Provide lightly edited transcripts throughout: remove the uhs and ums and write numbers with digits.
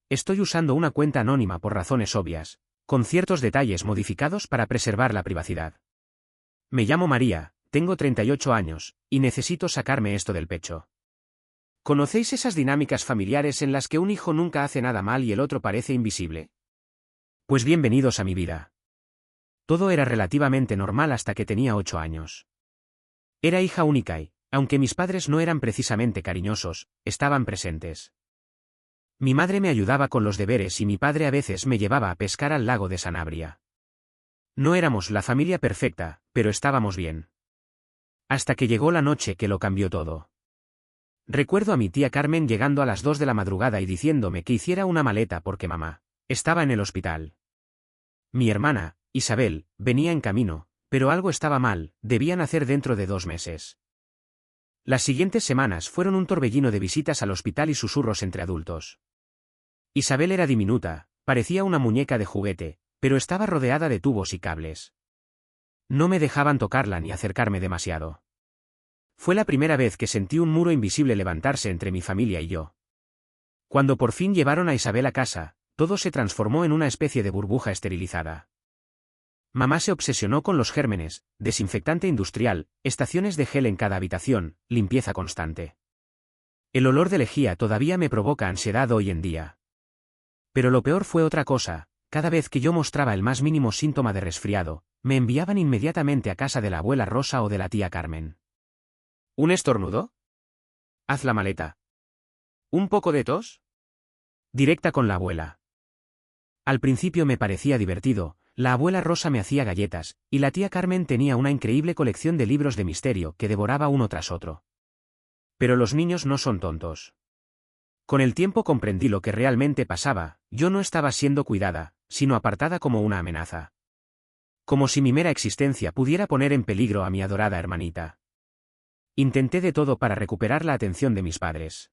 estoy usando una cuenta anónima por razones obvias, con ciertos detalles modificados para preservar la privacidad. Me llamo María, tengo 38 años, y necesito sacarme esto del pecho. ¿Conocéis esas dinámicas familiares en las que un hijo nunca hace nada mal y el otro parece invisible? Pues bienvenidos a mi vida. Todo era relativamente normal hasta que tenía 8 años. Era hija única y, aunque mis padres no eran precisamente cariñosos, estaban presentes. Mi madre me ayudaba con los deberes y mi padre a veces me llevaba a pescar al lago de Sanabria. No éramos la familia perfecta, pero estábamos bien. Hasta que llegó la noche que lo cambió todo. Recuerdo a mi tía Carmen llegando a las 2 de la madrugada y diciéndome que hiciera una maleta porque mamá estaba en el hospital. Mi hermana, Isabel, venía en camino, pero algo estaba mal, debía nacer dentro de 2 meses. Las siguientes semanas fueron un torbellino de visitas al hospital y susurros entre adultos. Isabel era diminuta, parecía una muñeca de juguete, pero estaba rodeada de tubos y cables. No me dejaban tocarla ni acercarme demasiado. Fue la primera vez que sentí un muro invisible levantarse entre mi familia y yo. Cuando por fin llevaron a Isabel a casa, todo se transformó en una especie de burbuja esterilizada. Mamá se obsesionó con los gérmenes, desinfectante industrial, estaciones de gel en cada habitación, limpieza constante. El olor de lejía todavía me provoca ansiedad hoy en día. Pero lo peor fue otra cosa, cada vez que yo mostraba el más mínimo síntoma de resfriado, me enviaban inmediatamente a casa de la abuela Rosa o de la tía Carmen. ¿Un estornudo? Haz la maleta. ¿Un poco de tos? Directa con la abuela. Al principio me parecía divertido, la abuela Rosa me hacía galletas, y la tía Carmen tenía una increíble colección de libros de misterio que devoraba uno tras otro. Pero los niños no son tontos. Con el tiempo comprendí lo que realmente pasaba, yo no estaba siendo cuidada, sino apartada como una amenaza. Como si mi mera existencia pudiera poner en peligro a mi adorada hermanita. Intenté de todo para recuperar la atención de mis padres.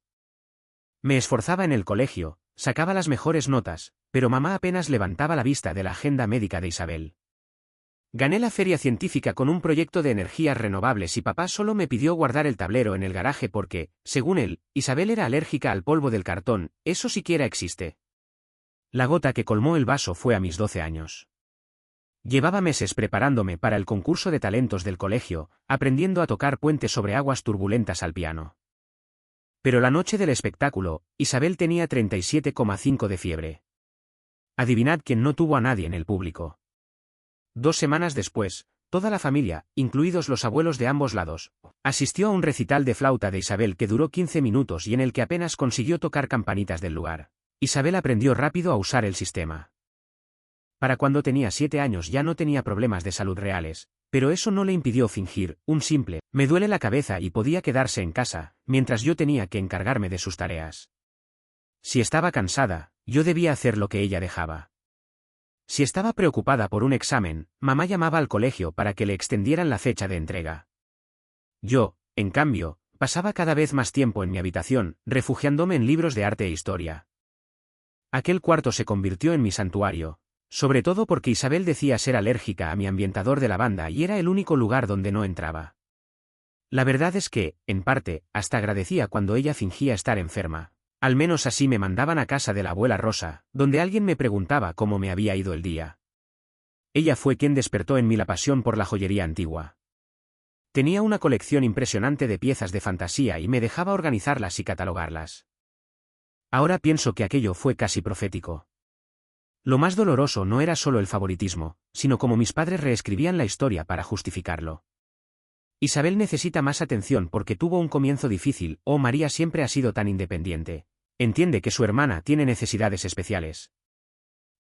Me esforzaba en el colegio, sacaba las mejores notas, pero mamá apenas levantaba la vista de la agenda médica de Isabel. Gané la feria científica con un proyecto de energías renovables y papá solo me pidió guardar el tablero en el garaje porque, según él, Isabel era alérgica al polvo del cartón, eso siquiera existe. La gota que colmó el vaso fue a mis 12 años. Llevaba meses preparándome para el concurso de talentos del colegio, aprendiendo a tocar puentes sobre aguas turbulentas al piano. Pero la noche del espectáculo, Isabel tenía 37,5 de fiebre. Adivinad quién no tuvo a nadie en el público. 2 semanas después, toda la familia, incluidos los abuelos de ambos lados, asistió a un recital de flauta de Isabel que duró 15 minutos y en el que apenas consiguió tocar campanitas del lugar. Isabel aprendió rápido a usar el sistema. Para cuando tenía 7 años ya no tenía problemas de salud reales, pero eso no le impidió fingir, un simple, me duele la cabeza y podía quedarse en casa, mientras yo tenía que encargarme de sus tareas. Si estaba cansada, yo debía hacer lo que ella dejaba. Si estaba preocupada por un examen, mamá llamaba al colegio para que le extendieran la fecha de entrega. Yo, en cambio, pasaba cada vez más tiempo en mi habitación, refugiándome en libros de arte e historia. Aquel cuarto se convirtió en mi santuario, sobre todo porque Isabel decía ser alérgica a mi ambientador de lavanda y era el único lugar donde no entraba. La verdad es que, en parte, hasta agradecía cuando ella fingía estar enferma. Al menos así me mandaban a casa de la abuela Rosa, donde alguien me preguntaba cómo me había ido el día. Ella fue quien despertó en mí la pasión por la joyería antigua. Tenía una colección impresionante de piezas de fantasía y me dejaba organizarlas y catalogarlas. Ahora pienso que aquello fue casi profético. Lo más doloroso no era solo el favoritismo, sino cómo mis padres reescribían la historia para justificarlo. Isabel necesita más atención porque tuvo un comienzo difícil, o María siempre ha sido tan independiente. Entiende que su hermana tiene necesidades especiales.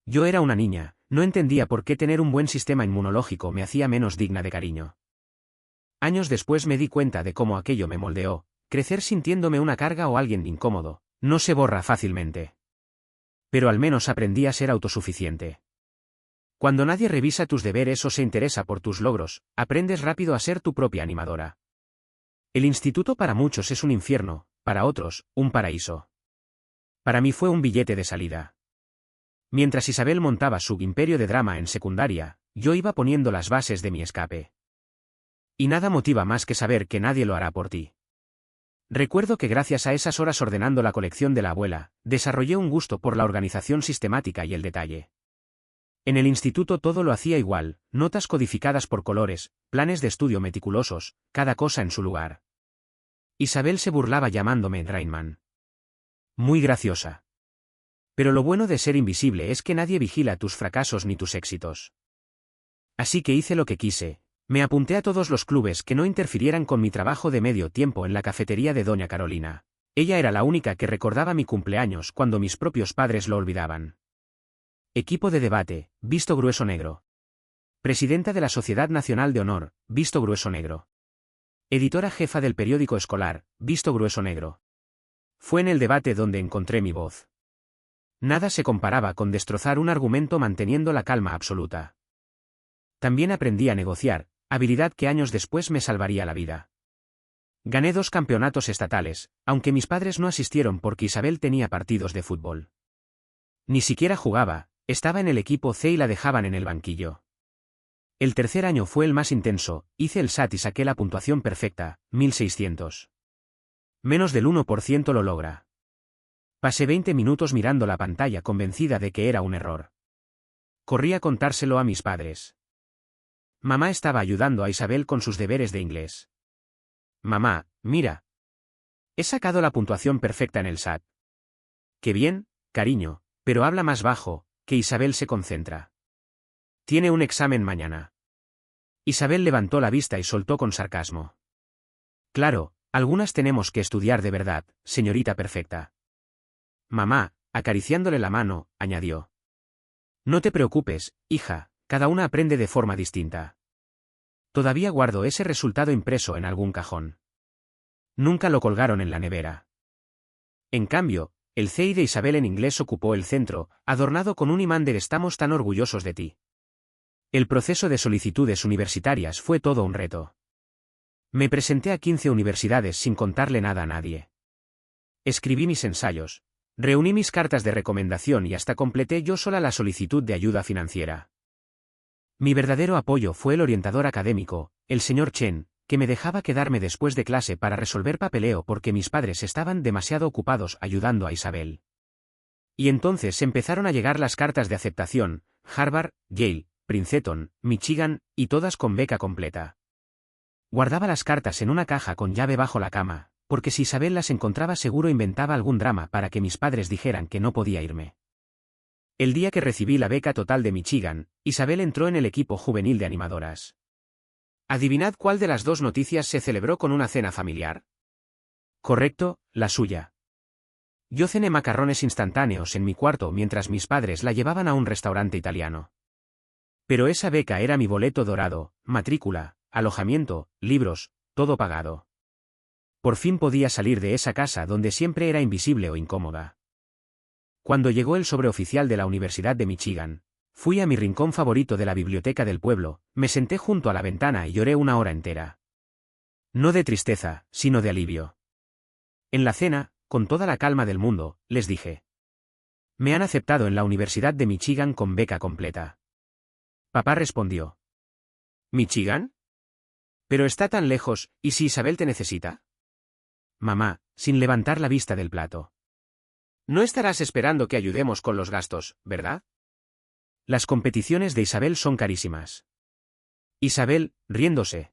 Yo era una niña, no entendía por qué tener un buen sistema inmunológico me hacía menos digna de cariño. Años después me di cuenta de cómo aquello me moldeó, crecer sintiéndome una carga o alguien incómodo, no se borra fácilmente. Pero al menos aprendí a ser autosuficiente. Cuando nadie revisa tus deberes o se interesa por tus logros, aprendes rápido a ser tu propia animadora. El instituto para muchos es un infierno, para otros, un paraíso. Para mí fue un billete de salida. Mientras Isabel montaba su imperio de drama en secundaria, yo iba poniendo las bases de mi escape. Y nada motiva más que saber que nadie lo hará por ti. Recuerdo que gracias a esas horas ordenando la colección de la abuela, desarrollé un gusto por la organización sistemática y el detalle. En el instituto todo lo hacía igual, notas codificadas por colores, planes de estudio meticulosos, cada cosa en su lugar. Isabel se burlaba llamándome Rainman. Muy graciosa. Pero lo bueno de ser invisible es que nadie vigila tus fracasos ni tus éxitos. Así que hice lo que quise, me apunté a todos los clubes que no interfirieran con mi trabajo de medio tiempo en la cafetería de Doña Carolina. Ella era la única que recordaba mi cumpleaños cuando mis propios padres lo olvidaban. Equipo de debate, visto grueso negro. Presidenta de la Sociedad Nacional de Honor, visto grueso negro. Editora jefa del periódico escolar, visto grueso negro. Fue en el debate donde encontré mi voz. Nada se comparaba con destrozar un argumento manteniendo la calma absoluta. También aprendí a negociar, habilidad que años después me salvaría la vida. Gané 2 campeonatos estatales, aunque mis padres no asistieron porque Isabel tenía partidos de fútbol. Ni siquiera jugaba, estaba en el equipo C y la dejaban en el banquillo. El tercer año fue el más intenso, hice el SAT y saqué la puntuación perfecta, 1600. Menos del 1% lo logra. Pasé 20 minutos mirando la pantalla convencida de que era un error. Corrí a contárselo a mis padres. Mamá estaba ayudando a Isabel con sus deberes de inglés. Mamá, mira. He sacado la puntuación perfecta en el SAT. Qué bien, cariño, pero habla más bajo, que Isabel se concentra. Tiene un examen mañana. Isabel levantó la vista y soltó con sarcasmo. Claro, algunas tenemos que estudiar de verdad, señorita perfecta. Mamá, acariciándole la mano, añadió. No te preocupes, hija, cada una aprende de forma distinta. Todavía guardo ese resultado impreso en algún cajón. Nunca lo colgaron en la nevera. En cambio, el CI de Isabel en inglés ocupó el centro, adornado con un imán de "Estamos tan orgullosos de ti". El proceso de solicitudes universitarias fue todo un reto. Me presenté a 15 universidades sin contarle nada a nadie. Escribí mis ensayos, reuní mis cartas de recomendación y hasta completé yo sola la solicitud de ayuda financiera. Mi verdadero apoyo fue el orientador académico, el señor Chen, que me dejaba quedarme después de clase para resolver papeleo porque mis padres estaban demasiado ocupados ayudando a Isabel. Y entonces empezaron a llegar las cartas de aceptación, Harvard, Yale, Princeton, Michigan, y todas con beca completa. Guardaba las cartas en una caja con llave bajo la cama, porque si Isabel las encontraba seguro inventaba algún drama para que mis padres dijeran que no podía irme. El día que recibí la beca total de Michigan, Isabel entró en el equipo juvenil de animadoras. ¿Adivinad cuál de las 2 noticias se celebró con una cena familiar? Correcto, la suya. Yo cené macarrones instantáneos en mi cuarto mientras mis padres la llevaban a un restaurante italiano. Pero esa beca era mi boleto dorado, matrícula, alojamiento, libros, todo pagado. Por fin podía salir de esa casa donde siempre era invisible o incómoda. Cuando llegó el sobreoficial de la Universidad de Michigan, fui a mi rincón favorito de la biblioteca del pueblo, me senté junto a la ventana y lloré 1 hora entera. No de tristeza, sino de alivio. En la cena, con toda la calma del mundo, les dije. Me han aceptado en la Universidad de Michigan con beca completa. Papá respondió. ¿Michigan? Pero está tan lejos, ¿y si Isabel te necesita? Mamá, sin levantar la vista del plato. No estarás esperando que ayudemos con los gastos, ¿verdad? Las competiciones de Isabel son carísimas. Isabel, riéndose.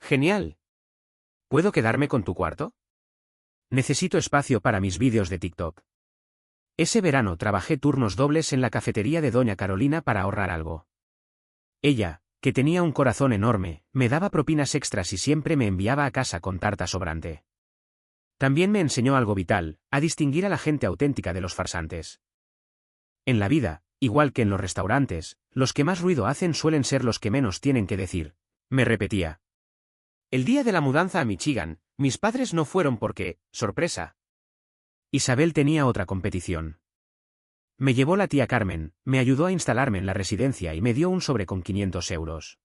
Genial. ¿Puedo quedarme con tu cuarto? Necesito espacio para mis vídeos de TikTok. Ese verano trabajé turnos dobles en la cafetería de Doña Carolina para ahorrar algo. Ella, que tenía un corazón enorme, me daba propinas extras y siempre me enviaba a casa con tarta sobrante. También me enseñó algo vital, a distinguir a la gente auténtica de los farsantes. En la vida, igual que en los restaurantes, los que más ruido hacen suelen ser los que menos tienen que decir, me repetía. El día de la mudanza a Michigan, mis padres no fueron porque, sorpresa. Isabel tenía otra competición. Me llevó la tía Carmen, me ayudó a instalarme en la residencia y me dio un sobre con 500 euros.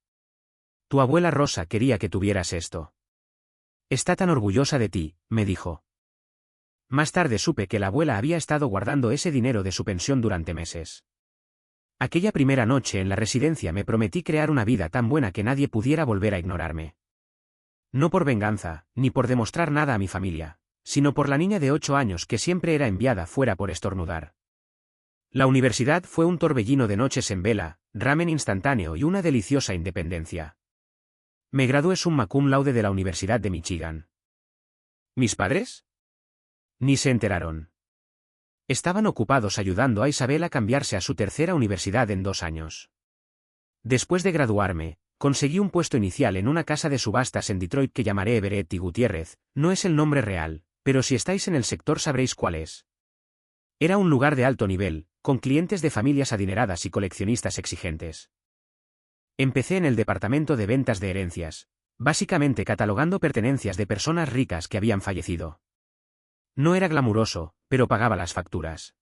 Tu abuela Rosa quería que tuvieras esto. Está tan orgullosa de ti, me dijo. Más tarde supe que la abuela había estado guardando ese dinero de su pensión durante meses. Aquella primera noche en la residencia me prometí crear una vida tan buena que nadie pudiera volver a ignorarme. No por venganza, ni por demostrar nada a mi familia, sino por la niña de 8 años que siempre era enviada fuera por estornudar. La universidad fue un torbellino de noches en vela, ramen instantáneo y una deliciosa independencia. Me gradué summa cum laude de la Universidad de Michigan. ¿Mis padres? Ni se enteraron. Estaban ocupados ayudando a Isabel a cambiarse a su tercera universidad en 2 años. Después de graduarme, conseguí un puesto inicial en una casa de subastas en Detroit que llamaré Everett y Gutiérrez. No es el nombre real, pero si estáis en el sector sabréis cuál es. Era un lugar de alto nivel, con clientes de familias adineradas y coleccionistas exigentes. Empecé en el departamento de ventas de herencias, básicamente catalogando pertenencias de personas ricas que habían fallecido. No era glamuroso, pero pagaba las facturas.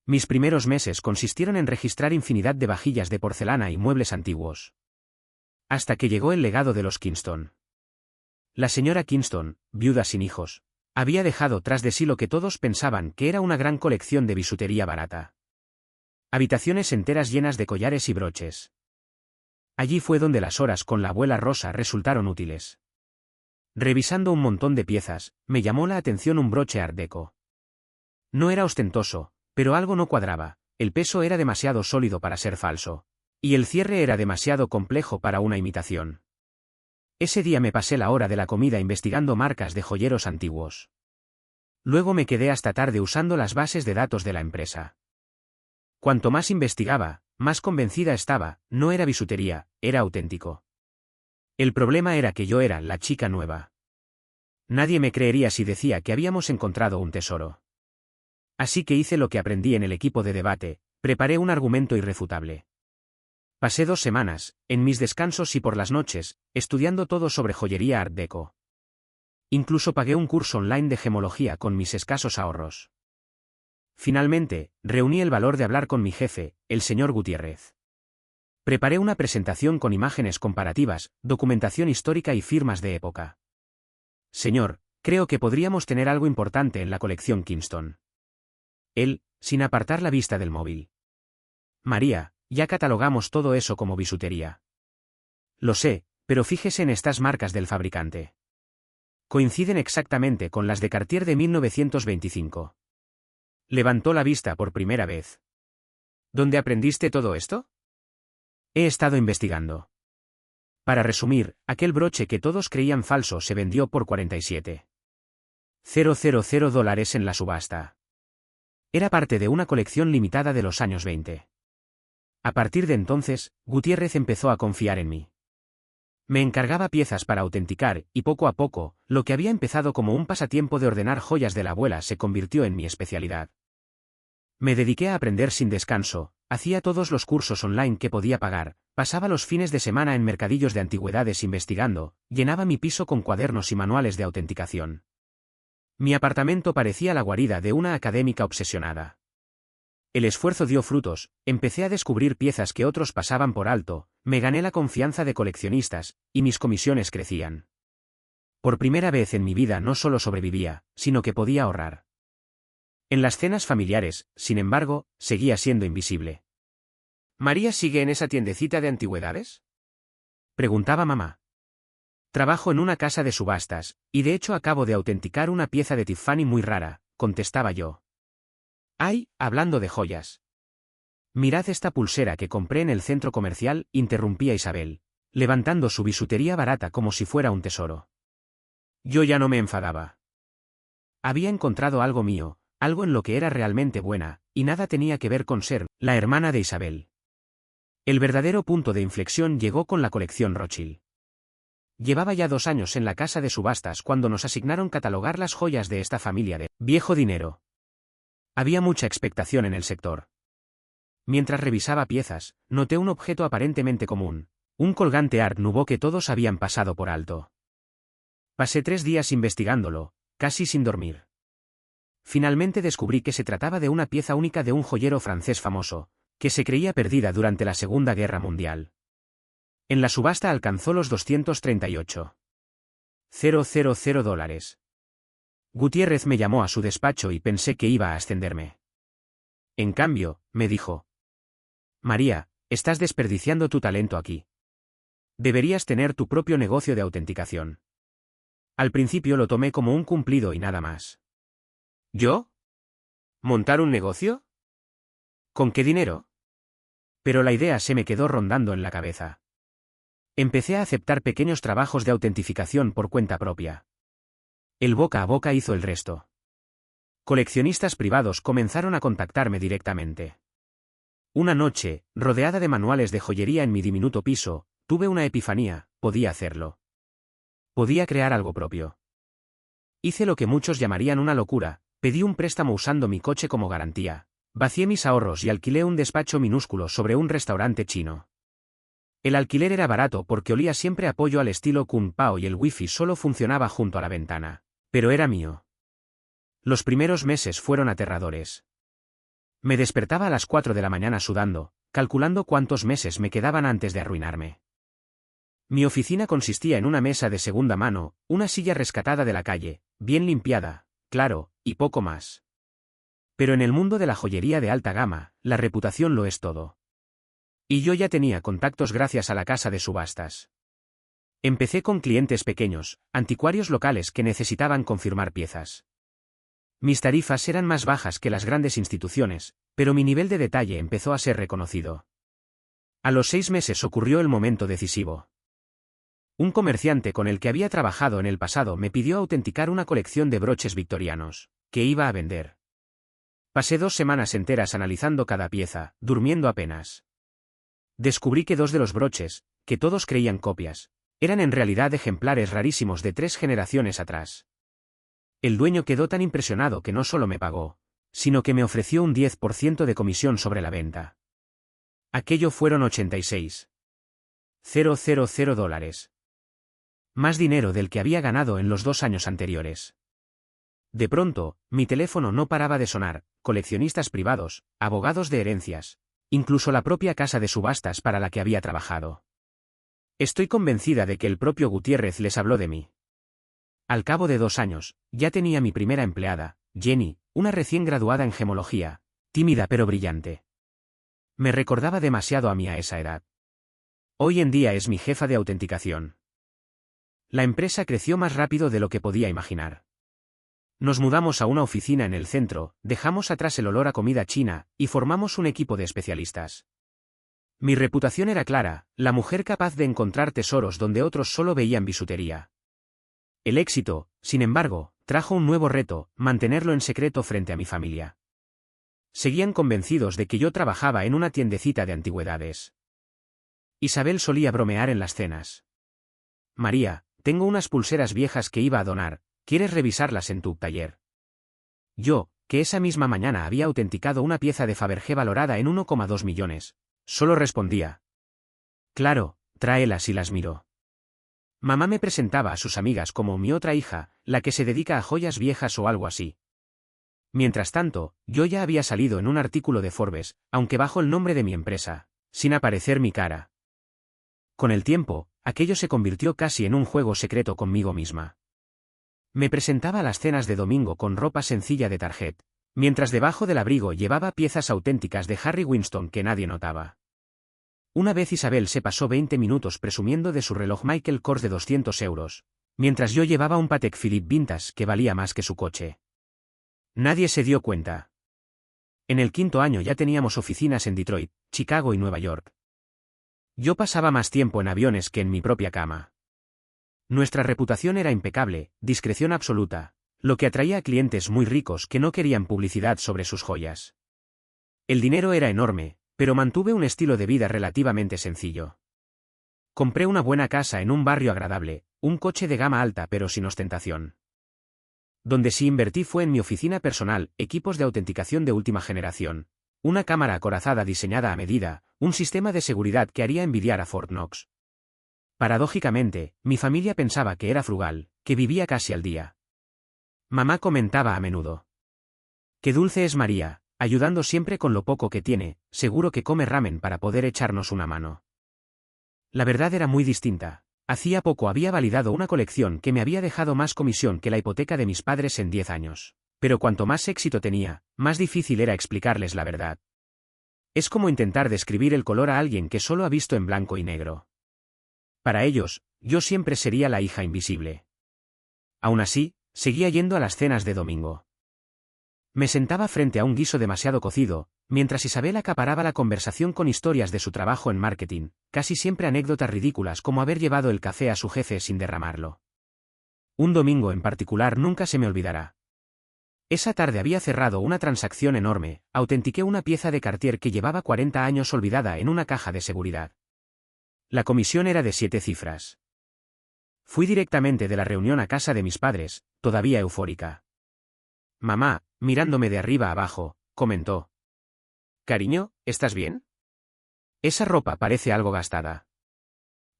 Mis primeros meses consistieron en registrar infinidad de vajillas de porcelana y muebles antiguos. Hasta que llegó el legado de los Kingston. La señora Kingston, viuda sin hijos, había dejado tras de sí lo que todos pensaban que era una gran colección de bisutería barata. Habitaciones enteras llenas de collares y broches. Allí fue donde las horas con la abuela Rosa resultaron útiles. Revisando un montón de piezas, me llamó la atención un broche Art Deco. No era ostentoso, pero algo no cuadraba, el peso era demasiado sólido para ser falso. Y el cierre era demasiado complejo para una imitación. Ese día me pasé la hora de la comida investigando marcas de joyeros antiguos. Luego me quedé hasta tarde usando las bases de datos de la empresa. Cuanto más investigaba, más convencida estaba, no era bisutería, era auténtico. El problema era que yo era la chica nueva. Nadie me creería si decía que habíamos encontrado un tesoro. Así que hice lo que aprendí en el equipo de debate, preparé un argumento irrefutable. Pasé 2 semanas, en mis descansos y por las noches, estudiando todo sobre joyería Art Deco. Incluso pagué un curso online de gemología con mis escasos ahorros. Finalmente, reuní el valor de hablar con mi jefe, el señor Gutiérrez. Preparé una presentación con imágenes comparativas, documentación histórica y firmas de época. Señor, creo que podríamos tener algo importante en la colección Kingston. Él, sin apartar la vista del móvil. María, ya catalogamos todo eso como bisutería. Lo sé, pero fíjese en estas marcas del fabricante. Coinciden exactamente con las de Cartier de 1925. Levantó la vista por primera vez. ¿Dónde aprendiste todo esto? He estado investigando. Para resumir, aquel broche que todos creían falso se vendió por $47,000 en la subasta. Era parte de una colección limitada de los años 20. A partir de entonces, Gutiérrez empezó a confiar en mí. Me encargaba piezas para autenticar, y poco a poco, lo que había empezado como un pasatiempo de ordenar joyas de la abuela se convirtió en mi especialidad. Me dediqué a aprender sin descanso, hacía todos los cursos online que podía pagar, pasaba los fines de semana en mercadillos de antigüedades investigando, llenaba mi piso con cuadernos y manuales de autenticación. Mi apartamento parecía la guarida de una académica obsesionada. El esfuerzo dio frutos, empecé a descubrir piezas que otros pasaban por alto, me gané la confianza de coleccionistas, y mis comisiones crecían. Por primera vez en mi vida no solo sobrevivía, sino que podía ahorrar. En las cenas familiares, sin embargo, seguía siendo invisible. ¿María sigue en esa tiendecita de antigüedades?, preguntaba mamá. Trabajo en una casa de subastas, y de hecho acabo de autenticar una pieza de Tiffany muy rara, contestaba yo. ¡Ay, hablando de joyas! Mirad esta pulsera que compré en el centro comercial, interrumpía Isabel, levantando su bisutería barata como si fuera un tesoro. Yo ya no me enfadaba. Había encontrado algo mío, algo en lo que era realmente buena, y nada tenía que ver con ser la hermana de Isabel. El verdadero punto de inflexión llegó con la colección Rothschild. Llevaba ya 2 años en la casa de subastas cuando nos asignaron catalogar las joyas de esta familia de viejo dinero. Había mucha expectación en el sector. Mientras revisaba piezas, noté un objeto aparentemente común, un colgante Art Nouveau que todos habían pasado por alto. Pasé 3 días investigándolo, casi sin dormir. Finalmente descubrí que se trataba de una pieza única de un joyero francés famoso, que se creía perdida durante la Segunda Guerra Mundial. En la subasta alcanzó los $238,000. Gutiérrez me llamó a su despacho y pensé que iba a ascenderme. En cambio, me dijo: María, estás desperdiciando tu talento aquí. Deberías tener tu propio negocio de autenticación. Al principio lo tomé como un cumplido y nada más. ¿Yo? ¿Montar un negocio? ¿Con qué dinero? Pero la idea se me quedó rondando en la cabeza. Empecé a aceptar pequeños trabajos de autentificación por cuenta propia. El boca a boca hizo el resto. Coleccionistas privados comenzaron a contactarme directamente. Una noche, rodeada de manuales de joyería en mi diminuto piso, tuve una epifanía: podía hacerlo. Podía crear algo propio. Hice lo que muchos llamarían una locura: pedí un préstamo usando mi coche como garantía, vacié mis ahorros y alquilé un despacho minúsculo sobre un restaurante chino. El alquiler era barato porque olía siempre a pollo al estilo Kung Pao y el wifi solo funcionaba junto a la ventana. Pero era mío. Los primeros meses fueron aterradores. Me despertaba a las 4 de la mañana sudando, calculando cuántos meses me quedaban antes de arruinarme. Mi oficina consistía en una mesa de segunda mano, una silla rescatada de la calle, bien limpiada, claro, y poco más. Pero en el mundo de la joyería de alta gama, la reputación lo es todo. Y yo ya tenía contactos gracias a la casa de subastas. Empecé con clientes pequeños, anticuarios locales que necesitaban confirmar piezas. Mis tarifas eran más bajas que las grandes instituciones, pero mi nivel de detalle empezó a ser reconocido. A los 6 meses ocurrió el momento decisivo. Un comerciante con el que había trabajado en el pasado me pidió autenticar una colección de broches victorianos, que iba a vender. Pasé 2 semanas enteras analizando cada pieza, durmiendo apenas. Descubrí que 2 de los broches, que todos creían copias, eran en realidad ejemplares rarísimos de 3 generaciones atrás. El dueño quedó tan impresionado que no solo me pagó, sino que me ofreció un 10% de comisión sobre la venta. Aquello fueron $86,000. Más dinero del que había ganado en los 2 años anteriores. De pronto, mi teléfono no paraba de sonar: coleccionistas privados, abogados de herencias, incluso la propia casa de subastas para la que había trabajado. Estoy convencida de que el propio Gutiérrez les habló de mí. Al cabo de 2 años, ya tenía mi primera empleada, Jenny, una recién graduada en gemología, tímida pero brillante. Me recordaba demasiado a mí a esa edad. Hoy en día es mi jefa de autenticación. La empresa creció más rápido de lo que podía imaginar. Nos mudamos a una oficina en el centro, dejamos atrás el olor a comida china, y formamos un equipo de especialistas. Mi reputación era clara: la mujer capaz de encontrar tesoros donde otros solo veían bisutería. El éxito, sin embargo, trajo un nuevo reto: mantenerlo en secreto frente a mi familia. Seguían convencidos de que yo trabajaba en una tiendecita de antigüedades. Isabel solía bromear en las cenas: María, tengo unas pulseras viejas que iba a donar, ¿quieres revisarlas en tu taller? Yo, que esa misma mañana había autenticado una pieza de Fabergé valorada en 1,2 millones, solo respondía: claro, tráelas, y las miró. Mamá me presentaba a sus amigas como mi otra hija, la que se dedica a joyas viejas o algo así. Mientras tanto, yo ya había salido en un artículo de Forbes, aunque bajo el nombre de mi empresa, sin aparecer mi cara. Con el tiempo, aquello se convirtió casi en un juego secreto conmigo misma. Me presentaba a las cenas de domingo con ropa sencilla de Target, mientras debajo del abrigo llevaba piezas auténticas de Harry Winston que nadie notaba. Una vez Isabel se pasó 20 minutos presumiendo de su reloj Michael Kors de 200 euros, mientras yo llevaba un Patek Philippe Vintage que valía más que su coche. Nadie se dio cuenta. En el 5.º año ya teníamos oficinas en Detroit, Chicago y Nueva York. Yo pasaba más tiempo en aviones que en mi propia cama. Nuestra reputación era impecable, discreción absoluta, lo que atraía a clientes muy ricos que no querían publicidad sobre sus joyas. El dinero era enorme, pero mantuve un estilo de vida relativamente sencillo. Compré una buena casa en un barrio agradable, un coche de gama alta pero sin ostentación. Donde sí invertí fue en mi oficina personal, equipos de autenticación de última generación, una cámara acorazada diseñada a medida, un sistema de seguridad que haría envidiar a Fort Knox. Paradójicamente, mi familia pensaba que era frugal, que vivía casi al día. Mamá comentaba a menudo: qué dulce es María, ayudando siempre con lo poco que tiene, seguro que come ramen para poder echarnos una mano. La verdad era muy distinta. Hacía poco había validado una colección que me había dejado más comisión que la hipoteca de mis padres en 10 años. Pero cuanto más éxito tenía, más difícil era explicarles la verdad. Es como intentar describir el color a alguien que solo ha visto en blanco y negro. Para ellos, yo siempre sería la hija invisible. Aún así, seguía yendo a las cenas de domingo. Me sentaba frente a un guiso demasiado cocido, mientras Isabel acaparaba la conversación con historias de su trabajo en marketing, casi siempre anécdotas ridículas como haber llevado el café a su jefe sin derramarlo. Un domingo en particular nunca se me olvidará. Esa tarde había cerrado una transacción enorme, autentiqué una pieza de Cartier que llevaba 40 años olvidada en una caja de seguridad. La comisión era de 7 cifras. Fui directamente de la reunión a casa de mis padres, todavía eufórica. Mamá, mirándome de arriba abajo, comentó: «Cariño, ¿estás bien? Esa ropa parece algo gastada».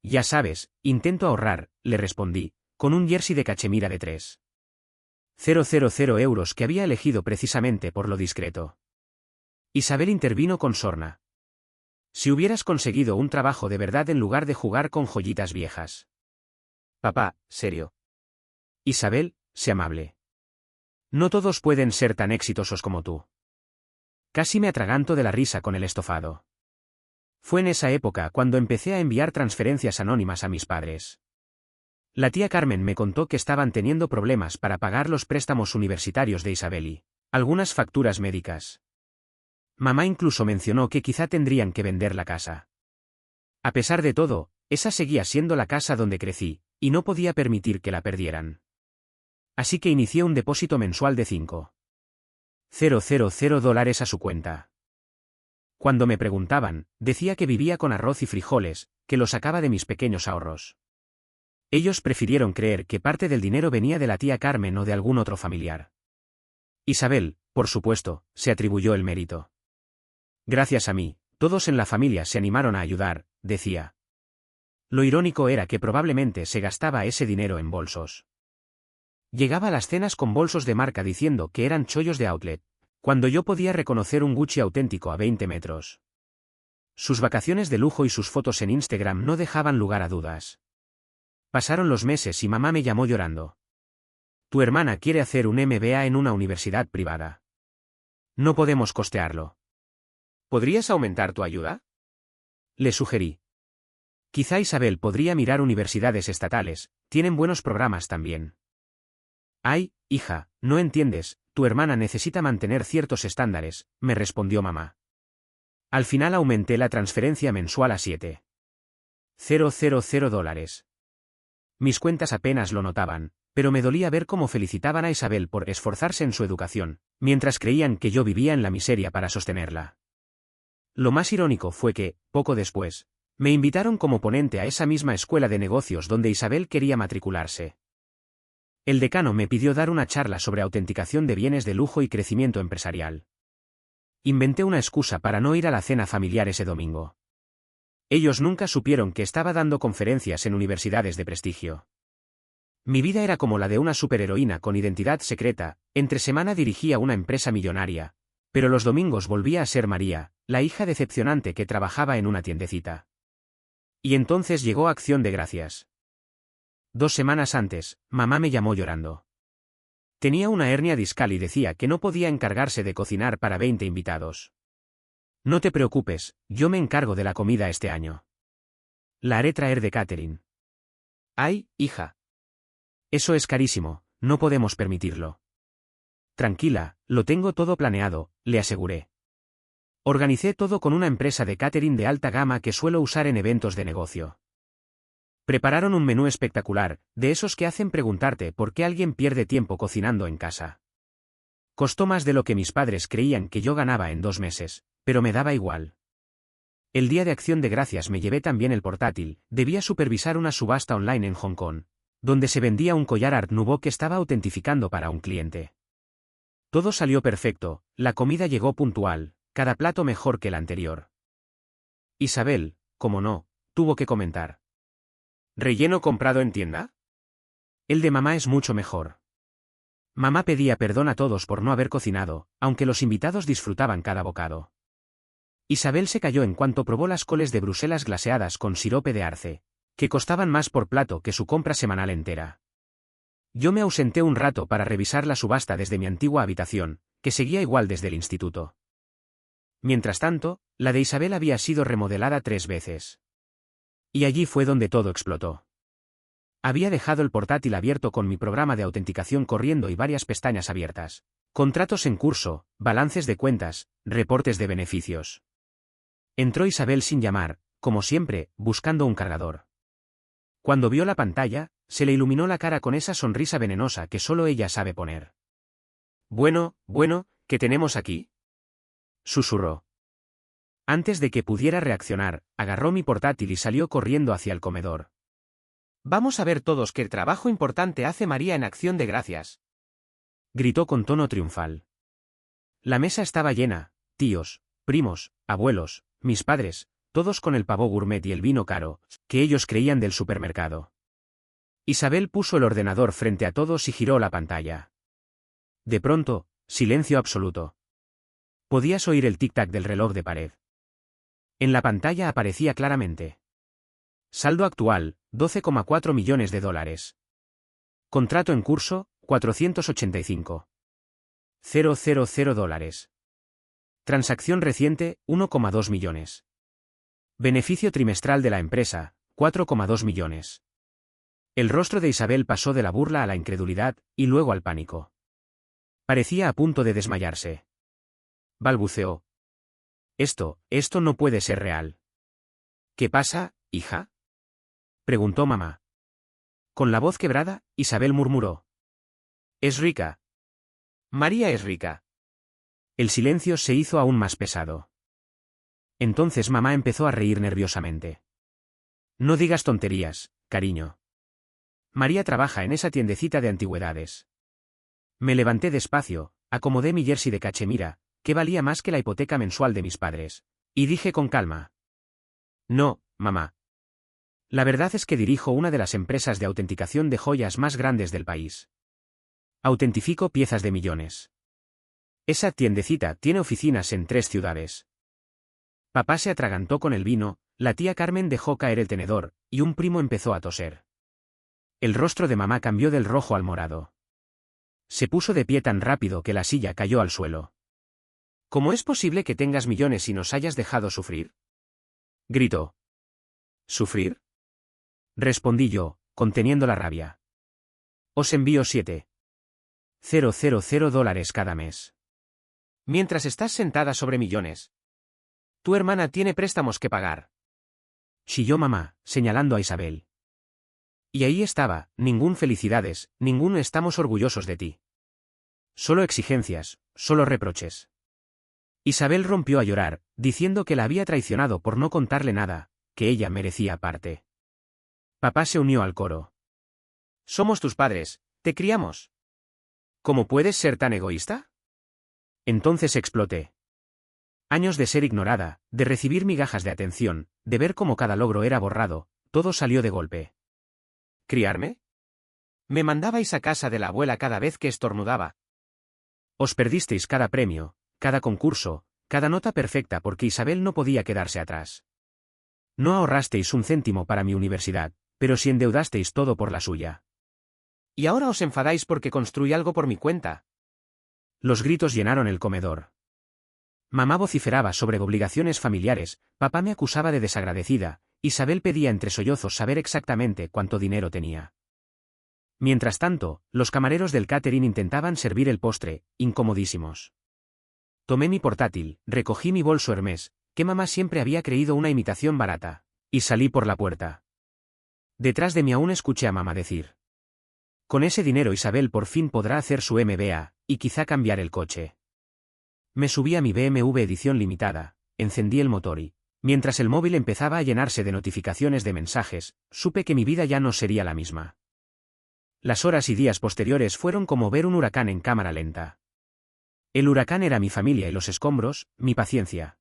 «Ya sabes, intento ahorrar», le respondí, con un jersey de cachemira de 3,000 euros que había elegido precisamente por lo discreto. Isabel intervino con sorna. «Si hubieras conseguido un trabajo de verdad en lugar de jugar con joyitas viejas». «Papá, serio». «Isabel, sé amable. No todos pueden ser tan exitosos como tú». Casi me atraganto de la risa con el estofado. Fue en esa época cuando empecé a enviar transferencias anónimas a mis padres. La tía Carmen me contó que estaban teniendo problemas para pagar los préstamos universitarios de Isabel y algunas facturas médicas. Mamá incluso mencionó que quizá tendrían que vender la casa. A pesar de todo, esa seguía siendo la casa donde crecí, y no podía permitir que la perdieran. Así que inicié un depósito mensual de 5,000 dólares a su cuenta. Cuando me preguntaban, decía que vivía con arroz y frijoles, que lo sacaba de mis pequeños ahorros. Ellos prefirieron creer que parte del dinero venía de la tía Carmen o de algún otro familiar. Isabel, por supuesto, se atribuyó el mérito. Gracias a mí, todos en la familia se animaron a ayudar, decía. Lo irónico era que probablemente se gastaba ese dinero en bolsos. Llegaba a las cenas con bolsos de marca diciendo que eran chollos de outlet, cuando yo podía reconocer un Gucci auténtico a 20 metros. Sus vacaciones de lujo y sus fotos en Instagram no dejaban lugar a dudas. Pasaron los meses y mamá me llamó llorando. «Tu hermana quiere hacer un MBA en una universidad privada. No podemos costearlo. ¿Podrías aumentar tu ayuda?», le sugerí. «Quizá Isabel podría mirar universidades estatales, tienen buenos programas también». «Ay, hija, no entiendes, tu hermana necesita mantener ciertos estándares», me respondió mamá. Al final aumenté la transferencia mensual a 7,000 dólares. Mis cuentas apenas lo notaban, pero me dolía ver cómo felicitaban a Isabel por esforzarse en su educación, mientras creían que yo vivía en la miseria para sostenerla. Lo más irónico fue que, poco después, me invitaron como ponente a esa misma escuela de negocios donde Isabel quería matricularse. El decano me pidió dar una charla sobre autenticación de bienes de lujo y crecimiento empresarial. Inventé una excusa para no ir a la cena familiar ese domingo. Ellos nunca supieron que estaba dando conferencias en universidades de prestigio. Mi vida era como la de una superheroína con identidad secreta, entre semana dirigía una empresa millonaria, pero los domingos volvía a ser María, la hija decepcionante que trabajaba en una tiendecita. Y entonces llegó Acción de Gracias. 2 semanas antes, mamá me llamó llorando. Tenía una hernia discal y decía que no podía encargarse de cocinar para 20 invitados. «No te preocupes, yo me encargo de la comida este año. La haré traer de catering». «Ay, hija. Eso es carísimo, no podemos permitirlo». «Tranquila, lo tengo todo planeado», le aseguré. Organicé todo con una empresa de catering de alta gama que suelo usar en eventos de negocio. Prepararon un menú espectacular, de esos que hacen preguntarte por qué alguien pierde tiempo cocinando en casa. Costó más de lo que mis padres creían que yo ganaba en 2 meses, pero me daba igual. El día de Acción de Gracias me llevé también el portátil, debía supervisar una subasta online en Hong Kong, donde se vendía un collar Art Nouveau que estaba autentificando para un cliente. Todo salió perfecto, la comida llegó puntual, cada plato mejor que el anterior. Isabel, como no, tuvo que comentar. «¿Relleno comprado en tienda?». «El de mamá es mucho mejor». Mamá pedía perdón a todos por no haber cocinado, aunque los invitados disfrutaban cada bocado. Isabel se cayó en cuanto probó las coles de Bruselas glaseadas con sirope de arce, que costaban más por plato que su compra semanal entera. Yo me ausenté un rato para revisar la subasta desde mi antigua habitación, que seguía igual desde el instituto. Mientras tanto, la de Isabel había sido remodelada 3 veces. Y allí fue donde todo explotó. Había dejado el portátil abierto con mi programa de autenticación corriendo y varias pestañas abiertas. Contratos en curso, balances de cuentas, reportes de beneficios. Entró Isabel sin llamar, como siempre, buscando un cargador. Cuando vio la pantalla, se le iluminó la cara con esa sonrisa venenosa que solo ella sabe poner. Bueno, ¿qué tenemos aquí?, susurró. Antes de que pudiera reaccionar, agarró mi portátil y salió corriendo hacia el comedor. Vamos a ver todos qué trabajo importante hace María en Acción de Gracias, gritó con tono triunfal. La mesa estaba llena, tíos, primos, abuelos, mis padres, todos con el pavó gourmet y el vino caro, que ellos creían del supermercado. Isabel puso el ordenador frente a todos y giró la pantalla. De pronto, silencio absoluto. Podías oír el tic-tac del reloj de pared. En la pantalla aparecía claramente. Saldo actual, $12,4 millones. Contrato en curso, $485,000. Transacción reciente, 1,2 millones. Beneficio trimestral de la empresa, 4,2 millones. El rostro de Isabel pasó de la burla a la incredulidad, y luego al pánico. Parecía a punto de desmayarse. Balbuceó. Esto no puede ser real. ¿Qué pasa, hija?, preguntó mamá. Con la voz quebrada, Isabel murmuró. Es rica. María es rica. El silencio se hizo aún más pesado. Entonces mamá empezó a reír nerviosamente. No digas tonterías, cariño. María trabaja en esa tiendecita de antigüedades. Me levanté despacio, acomodé mi jersey de cachemira, que valía más que la hipoteca mensual de mis padres, y dije con calma. No, mamá. La verdad es que dirijo una de las empresas de autenticación de joyas más grandes del país. Autentifico piezas de millones. Esa tiendecita tiene oficinas en 3 ciudades. Papá se atragantó con el vino, la tía Carmen dejó caer el tenedor, y un primo empezó a toser. El rostro de mamá cambió del rojo al morado. Se puso de pie tan rápido que la silla cayó al suelo. ¿Cómo es posible que tengas millones y nos hayas dejado sufrir?, gritó. ¿Sufrir?, respondí yo, conteniendo la rabia. Os envío $7,000 cada mes. Mientras estás sentada sobre millones. Tu hermana tiene préstamos que pagar. Chilló mamá, señalando a Isabel. Y ahí estaba, ningún felicidades, ningún estamos orgullosos de ti. Solo exigencias, solo reproches. Isabel rompió a llorar, diciendo que la había traicionado por no contarle nada, que ella merecía parte. Papá se unió al coro. Somos tus padres, te criamos. ¿Cómo puedes ser tan egoísta? Entonces exploté. Años de ser ignorada, de recibir migajas de atención, de ver cómo cada logro era borrado, todo salió de golpe. ¿Criarme? Me mandabais a casa de la abuela cada vez que estornudaba. Os perdisteis cada premio, cada concurso, cada nota perfecta porque Isabel no podía quedarse atrás. No ahorrasteis un céntimo para mi universidad, pero sí endeudasteis todo por la suya. Y ahora os enfadáis porque construí algo por mi cuenta. Los gritos llenaron el comedor. Mamá vociferaba sobre obligaciones familiares, papá me acusaba de desagradecida, Isabel pedía entre sollozos saber exactamente cuánto dinero tenía. Mientras tanto, los camareros del catering intentaban servir el postre, incomodísimos. Tomé mi portátil, recogí mi bolso Hermès, que mamá siempre había creído una imitación barata, y salí por la puerta. Detrás de mí aún escuché a mamá decir. Con ese dinero Isabel por fin podrá hacer su MBA, y quizá cambiar el coche. Me subí a mi BMW edición limitada, encendí el motor y, mientras el móvil empezaba a llenarse de notificaciones de mensajes, supe que mi vida ya no sería la misma. Las horas y días posteriores fueron como ver un huracán en cámara lenta. El huracán era mi familia y los escombros, mi paciencia.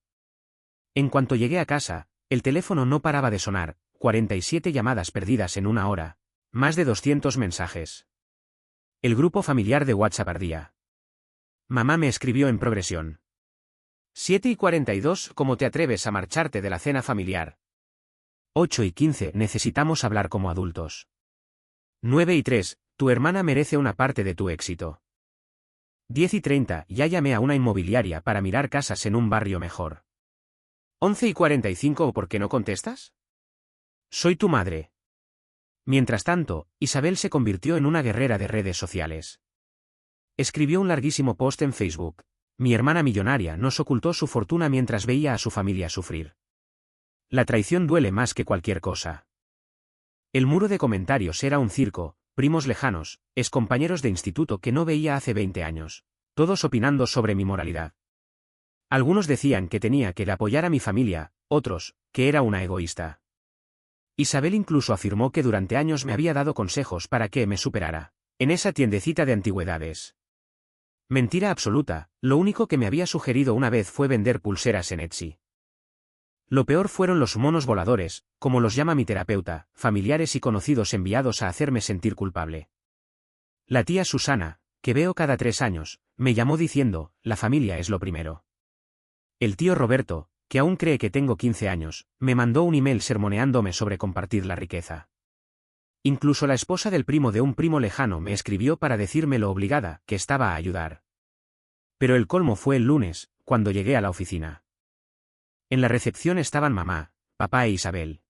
En cuanto llegué a casa, el teléfono no paraba de sonar, 47 llamadas perdidas en una hora, más de 200 mensajes. El grupo familiar de WhatsApp ardía. Mamá me escribió en progresión. 7:42, ¿cómo te atreves a marcharte de la cena familiar? 8:15, necesitamos hablar como adultos. 9:03, tu hermana merece una parte de tu éxito. 10:30, ya llamé a una inmobiliaria para mirar casas en un barrio mejor. 11:45, ¿por qué no contestas? Soy tu madre. Mientras tanto, Isabel se convirtió en una guerrera de redes sociales. Escribió un larguísimo post en Facebook. Mi hermana millonaria nos ocultó su fortuna mientras veía a su familia sufrir. La traición duele más que cualquier cosa. El muro de comentarios era un circo, primos lejanos, excompañeros de instituto que no veía hace 20 años, todos opinando sobre mi moralidad. Algunos decían que tenía que apoyar a mi familia, otros, que era una egoísta. Isabel incluso afirmó que durante años me había dado consejos para que me superara, en esa tiendecita de antigüedades. Mentira absoluta, lo único que me había sugerido una vez fue vender pulseras en Etsy. Lo peor fueron los monos voladores, como los llama mi terapeuta, familiares y conocidos enviados a hacerme sentir culpable. La tía Susana, que veo cada 3 años, me llamó diciendo, la familia es lo primero. El tío Roberto, que aún cree que tengo 15 años, me mandó un email sermoneándome sobre compartir la riqueza. Incluso la esposa del primo de un primo lejano me escribió para decirme lo obligada que estaba a ayudar. Pero el colmo fue el lunes, cuando llegué a la oficina. En la recepción estaban mamá, papá e Isabel.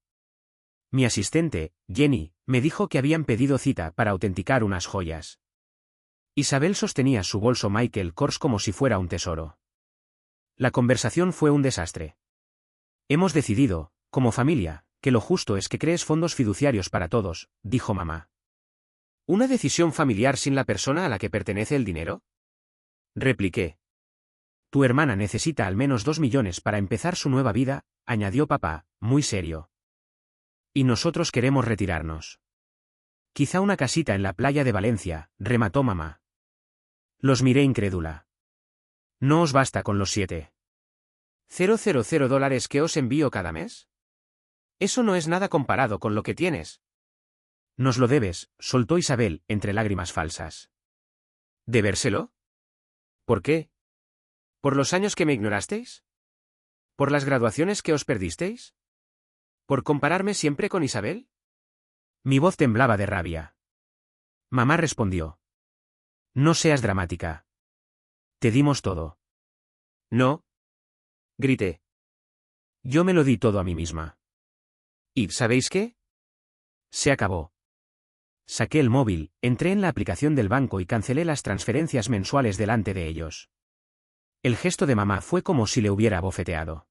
Mi asistente, Jenny, me dijo que habían pedido cita para autenticar unas joyas. Isabel sostenía su bolso Michael Kors como si fuera un tesoro. La conversación fue un desastre. Hemos decidido, como familia, que lo justo es que crees fondos fiduciarios para todos, dijo mamá. ¿Una decisión familiar sin la persona a la que pertenece el dinero? Repliqué. Tu hermana necesita al menos 2 millones para empezar su nueva vida, añadió papá, muy serio. Y nosotros queremos retirarnos. Quizá una casita en la playa de Valencia, remató mamá. Los miré incrédula. ¿No os basta con los $7,000 que os envío cada mes? Eso no es nada comparado con lo que tienes. Nos lo debes, soltó Isabel, entre lágrimas falsas. ¿Debérselo? ¿Por qué? ¿Por los años que me ignorasteis? ¿Por las graduaciones que os perdisteis? ¿Por compararme siempre con Isabel? Mi voz temblaba de rabia. Mamá respondió. No seas dramática. Te dimos todo. No. Grité. Yo me lo di todo a mí misma. ¿Y sabéis qué? Se acabó. Saqué el móvil, entré en la aplicación del banco y cancelé las transferencias mensuales delante de ellos. El gesto de mamá fue como si le hubiera abofeteado.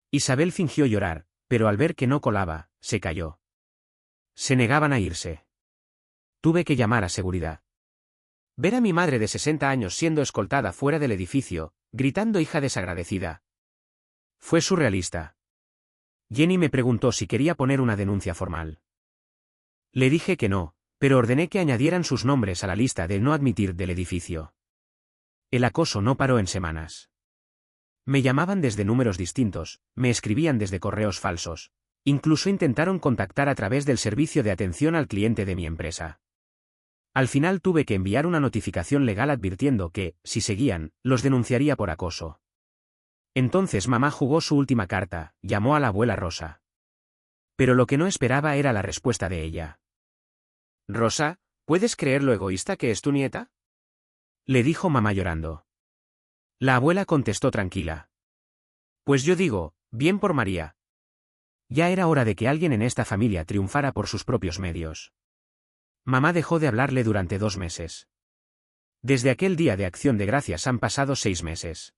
Isabel fingió llorar, pero al ver que no colaba, se calló. Se negaban a irse. Tuve que llamar a seguridad. Ver a mi madre de 60 años siendo escoltada fuera del edificio, gritando hija desagradecida. Fue surrealista. Jenny me preguntó si quería poner una denuncia formal. Le dije que no, pero ordené que añadieran sus nombres a la lista de no admitir del edificio. El acoso no paró en semanas. Me llamaban desde números distintos, me escribían desde correos falsos. Incluso intentaron contactar a través del servicio de atención al cliente de mi empresa. Al final tuve que enviar una notificación legal advirtiendo que, si seguían, los denunciaría por acoso. Entonces mamá jugó su última carta, llamó a la abuela Rosa. Pero lo que no esperaba era la respuesta de ella. Rosa, ¿puedes creer lo egoísta que es tu nieta? Le dijo mamá llorando. La abuela contestó tranquila. Pues yo digo, bien por María. Ya era hora de que alguien en esta familia triunfara por sus propios medios. Mamá dejó de hablarle durante 2 meses. Desde aquel día de Acción de Gracias han pasado 6 meses.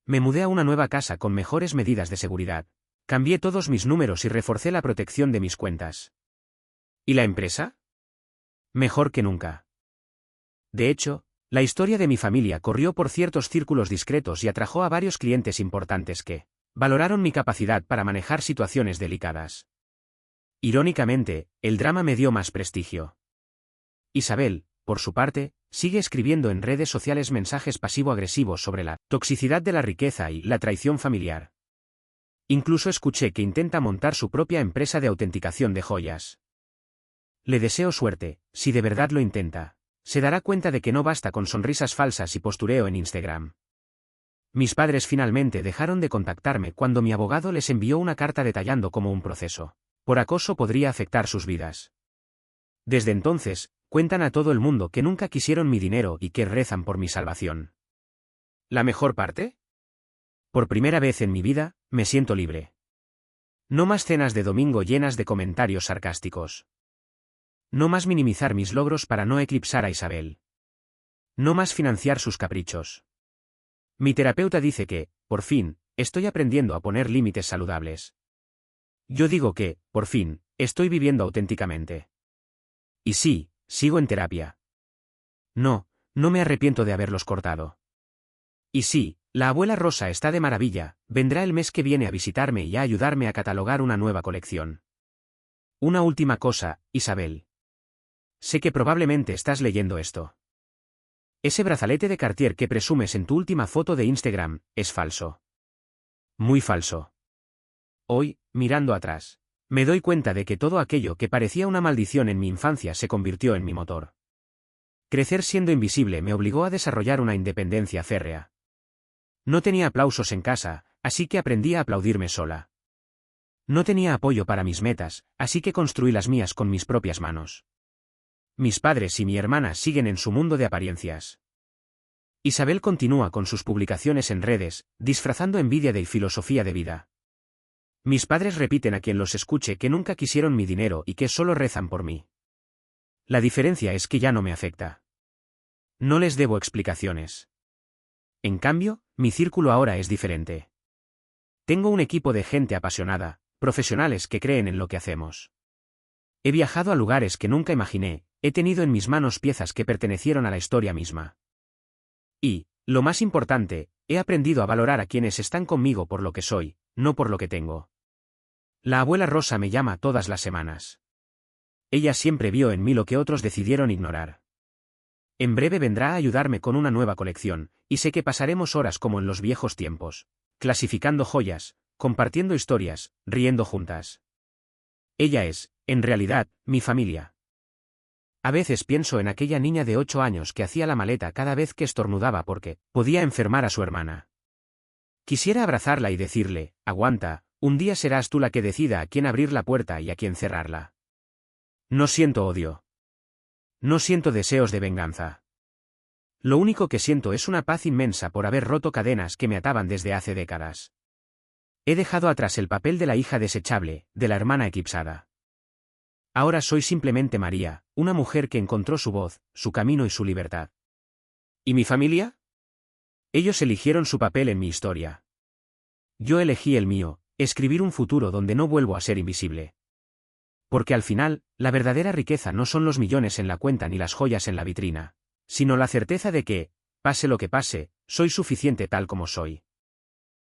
Me mudé a una nueva casa con mejores medidas de seguridad. Cambié todos mis números y reforcé la protección de mis cuentas. ¿Y la empresa? Mejor que nunca. De hecho, la historia de mi familia corrió por ciertos círculos discretos y atrajo a varios clientes importantes que valoraron mi capacidad para manejar situaciones delicadas. Irónicamente, el drama me dio más prestigio. Isabel, por su parte, sigue escribiendo en redes sociales mensajes pasivo-agresivos sobre la toxicidad de la riqueza y la traición familiar. Incluso escuché que intenta montar su propia empresa de autenticación de joyas. Le deseo suerte, si de verdad lo intenta. Se dará cuenta de que no basta con sonrisas falsas y postureo en Instagram. Mis padres finalmente dejaron de contactarme cuando mi abogado les envió una carta detallando cómo un proceso por acoso podría afectar sus vidas. Desde entonces, cuentan a todo el mundo que nunca quisieron mi dinero y que rezan por mi salvación. ¿La mejor parte? Por primera vez en mi vida, me siento libre. No más cenas de domingo llenas de comentarios sarcásticos. No más minimizar mis logros para no eclipsar a Isabel. No más financiar sus caprichos. Mi terapeuta dice que, por fin, estoy aprendiendo a poner límites saludables. Yo digo que, por fin, estoy viviendo auténticamente. Y sí, sigo en terapia. No, no me arrepiento de haberlos cortado. Y sí, la abuela Rosa está de maravilla, vendrá el mes que viene a visitarme y a ayudarme a catalogar una nueva colección. Una última cosa, Isabel. Sé que probablemente estás leyendo esto. Ese brazalete de Cartier que presumes en tu última foto de Instagram, es falso. Muy falso. Hoy, mirando atrás, me doy cuenta de que todo aquello que parecía una maldición en mi infancia se convirtió en mi motor. Crecer siendo invisible me obligó a desarrollar una independencia férrea. No tenía aplausos en casa, así que aprendí a aplaudirme sola. No tenía apoyo para mis metas, así que construí las mías con mis propias manos. Mis padres y mi hermana siguen en su mundo de apariencias. Isabel continúa con sus publicaciones en redes, disfrazando envidia de filosofía de vida. Mis padres repiten a quien los escuche que nunca quisieron mi dinero y que solo rezan por mí. La diferencia es que ya no me afecta. No les debo explicaciones. En cambio, mi círculo ahora es diferente. Tengo un equipo de gente apasionada, profesionales que creen en lo que hacemos. He viajado a lugares que nunca imaginé, he tenido en mis manos piezas que pertenecieron a la historia misma. Y, lo más importante, he aprendido a valorar a quienes están conmigo por lo que soy, no por lo que tengo. La abuela Rosa me llama todas las semanas. Ella siempre vio en mí lo que otros decidieron ignorar. En breve vendrá a ayudarme con una nueva colección, y sé que pasaremos horas como en los viejos tiempos, clasificando joyas, compartiendo historias, riendo juntas. Ella es, en realidad, mi familia. A veces pienso en aquella niña de 8 años que hacía la maleta cada vez que estornudaba porque podía enfermar a su hermana. Quisiera abrazarla y decirle, aguanta, un día serás tú la que decida a quién abrir la puerta y a quién cerrarla. No siento odio. No siento deseos de venganza. Lo único que siento es una paz inmensa por haber roto cadenas que me ataban desde hace décadas. He dejado atrás el papel de la hija desechable, de la hermana eclipsada. Ahora soy simplemente María, una mujer que encontró su voz, su camino y su libertad. ¿Y mi familia? Ellos eligieron su papel en mi historia. Yo elegí el mío, escribir un futuro donde no vuelvo a ser invisible. Porque al final, la verdadera riqueza no son los millones en la cuenta ni las joyas en la vitrina, sino la certeza de que, pase lo que pase, soy suficiente tal como soy.